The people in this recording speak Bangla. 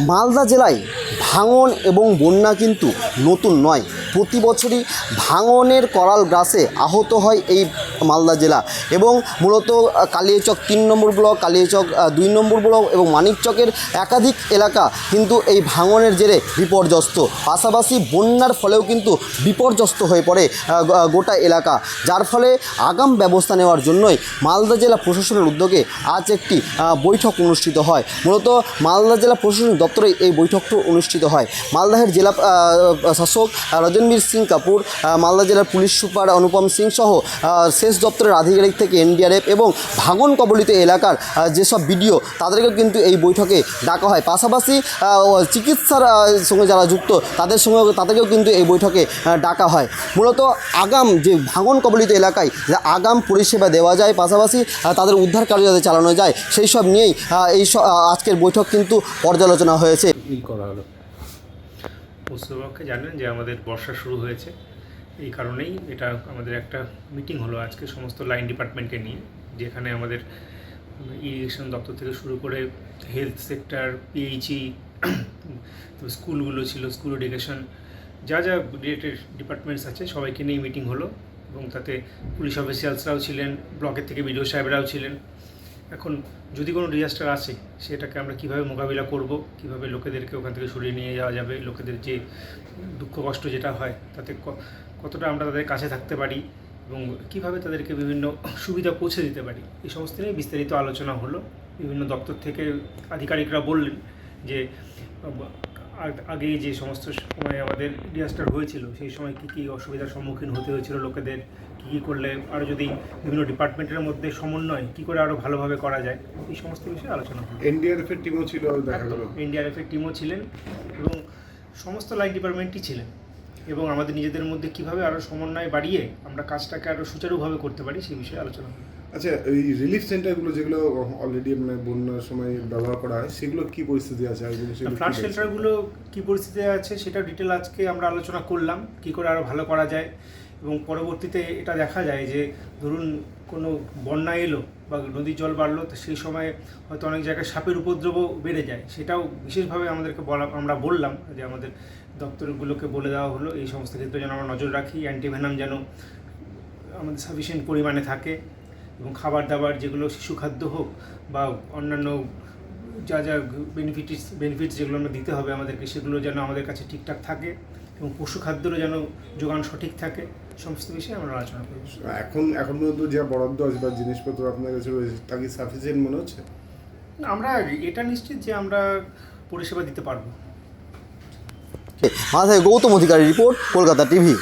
মালদা জেলায় ভাঙন এবং বন্যা কিন্তু নতুন নয়। প্রতি বছরই ভাঙনের করাল গ্রাসে আহত হয় এই মালদা জেলা এবং মূলত কালিয়াচক 3 নম্বর ব্লক, কালিয়াচক 2 নম্বর ব্লক এবং মানিকচকের একাধিক এলাকা কিন্তু এই ভাঙনের জেরে বিপর্যস্ত। পাশাপাশি বন্যার ফলেও কিন্তু বিপর্যস্ত হয়ে পড়ে গোটা এলাকা, যার ফলে আগাম ব্যবস্থা নেওয়ার জন্যই মালদা জেলা প্রশাসনের উদ্যোগে আজ একটি বৈঠক অনুষ্ঠিত হয়। মূলত মালদা জেলা প্রশাসনিক দপ্তরে এই বৈঠকটি অনুষ্ঠিত হয়। মালদাহের জেলা শাসক রজনবীর সিং কাপুর, মালদা জেলার পুলিশ সুপার অনুপম সিং সহ সেচ দপ্তরের আধিকারিক থেকে এনডিআরএফ এবং ভাঙন কবলিত এলাকার যেসব বিডিও তাদেরকেও কিন্তু এই বৈঠকে ডাকা হয়। পাশাপাশি চিকিৎসার সঙ্গে যারা যুক্ত তাদেরকেও কিন্তু এই বৈঠকে ডাকা হয়। মূলত আগাম যে ভাঙন কবলিত এলাকায় যে আগাম পরিষেবা দেওয়া যায়, পাশাপাশি তাদের উদ্ধার কার্য যাতে চালানো যায় সেই সব নিয়েই আজকের বৈঠক কিন্তু পর্যালোচনা হয়েছে। করা হলো পশ্চিমবঙ্গে জানেন যে আমাদের বর্ষা শুরু হয়েছে, এই কারণেই এটা আমাদের একটা মিটিং হলো আজকে সমস্ত লাইন ডিপার্টমেন্টকে নিয়ে, যেখানে আমাদের ইরিগেশন দপ্তর থেকে শুরু করে হেলথ সেক্টর, পিএইচই, স্কুলগুলো ছিল, স্কুল এডুকেশন, যা যা রিলেটেড ডিপার্টমেন্টস আছে সবাইকে নিয়ে মিটিং হলো এবং তাতে পুলিশ অফিসিয়ালসরাও ছিলেন, ব্লকের থেকে বিডিও সাহেবরাও ছিলেন। এখন যদি কোনো ডিজাস্টার আসে সেটাকে আমরা কীভাবে মোকাবিলা করব, কীভাবে লোকেদেরকে ওখান থেকে সরিয়ে নিয়ে যাওয়া যাবে, লোকেদের যে দুঃখ কষ্ট যেটা হয় তাতে কতটা আমরা তাদের কাছে থাকতে পারি এবং কীভাবে তাদেরকে বিভিন্ন সুবিধা পৌঁছে দিতে পারি, এই সমস্ত নিয়ে বিস্তারিত আলোচনা হলো। বিভিন্ন দপ্তর থেকে আধিকারিকরা বললেন যে আগে যে সমস্ত সময় আমাদের ডিজাস্টার হয়েছিল সেই সময় কী কী অসুবিধার সম্মুখীন হতে হয়েছিল লোকেদের, কী করলে আরও যদি বিভিন্ন ডিপার্টমেন্টের মধ্যে সমন্বয় কী করে আরও ভালোভাবে করা যায়, এই সমস্ত বিষয়ে আলোচনা হলো। এনডিআরএফের টিমও ছিল, দেখা গেল এনডিআরএফের টিমও ছিলেন এবং সমস্ত লাইন ডিপার্টমেন্টই ছিলেন এবং আমাদের নিজেদের মধ্যে কীভাবে আরও সমন্বয় বাড়িয়ে আমরা কাজটাকে আরও সুচারুভাবে করতে পারি সেই বিষয়ে আলোচনা হলো। আচ্ছা, এই রিলিফ সেন্টারগুলো যেগুলো অলরেডি মানে বন্যার সময় ব্যবহার করা হয় সেগুলো কী পরিস্থিতি আছে? ফ্লাড শেল্টারগুলো কী পরিস্থিতি আছে সেটা ডিটেল আজকে আমরা আলোচনা করলাম, কী করে আরও ভালো করা যায় এবং পরবর্তীতে এটা দেখা যায় যে ধরুন কোনো বন্যা এলো বা নদীর জল বাড়লো, তো সেই সময় হয়তো অনেক জায়গায় সাপের উপদ্রবও বেড়ে যায়, সেটাও বিশেষভাবে আমাদেরকে আমরা বললাম যে আমাদের দপ্তরগুলোকে বলে দেওয়া হলো এই সমস্ত ক্ষেত্রে যেন আমরা নজর রাখি, অ্যান্টিভেনাম যেন আমাদের সাফিসিয়েন্ট পরিমাণে থাকে এবং খাবার দাবার যেগুলো শিশু খাদ্য হোক বা অন্যান্য যা যা বেনিফিটস যেগুলো আমরা দিতে হবে আমাদেরকে সেগুলো যেন আমাদের কাছে ঠিকঠাক থাকে এবং পশু খাদ্যেরও যেন যোগান সঠিক থাকে, সমস্ত বিষয়ে আমরা আলোচনা করব। এখন পর্যন্ত যা বরাদ্দ আছে বা জিনিসপত্র আপনার কাছে রয়েছে তা কি সাফিসিয়েন্ট মনে হচ্ছে? আমরা এটা নিশ্চিত যে আমরা পরিষেবা দিতে পারবো। মাথায় গৌতম অধিকারী রিপোর্ট, কলকাতা টিভি।